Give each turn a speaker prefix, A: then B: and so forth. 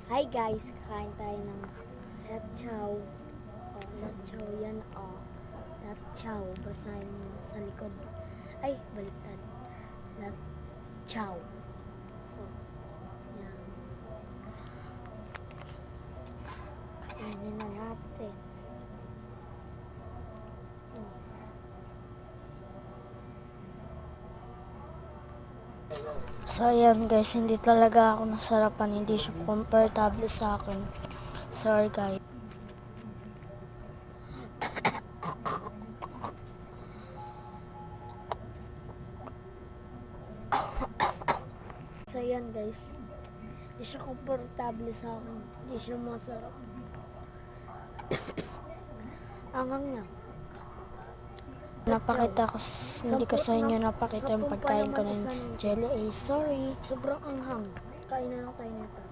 A: Hi guys, kakain tayo ng lechao. Lechao yan Lechao, basahin mo sa likod. Ay, baliktad. Lechao. Yan. Kainin na natin. So ayan guys, hindi talaga ako nasarapan, hindi siya comfortable sa akin. Sorry guys. So ayan guys, hindi siya comfortable sa akin, hindi siya masarap. Angang niya. Napakita ko, hindi ko sa inyo napakita yung pagkain ko ng jelly. Sorry. Sobrang anghang. Kain na lang tayo nito.